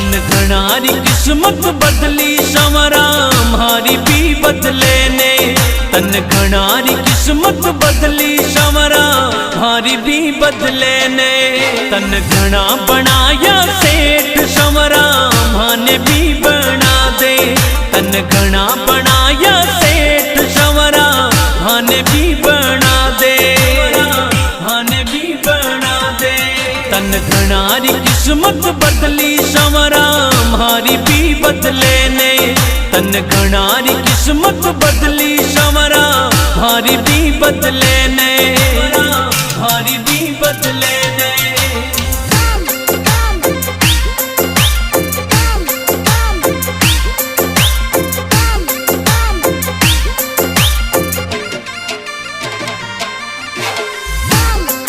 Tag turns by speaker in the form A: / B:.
A: तन घनारी किस्मत बदली संवरा हमारी भी बदले ने। तन घनारी किस्मत बदली संवरा हमारी भी बदले ने। तन घना बनाया सेठ संवरा माने भी बना दे। तन घना बनाया सेठ संवरा माने भी बना दे, माने भी बना दे। तन घनारी किस्मत बदली संवरा हमारी भी बदले ने। तन घनारी किस्मत बदली संवरा हमारी भी बदले ने, हमारी भी बदले।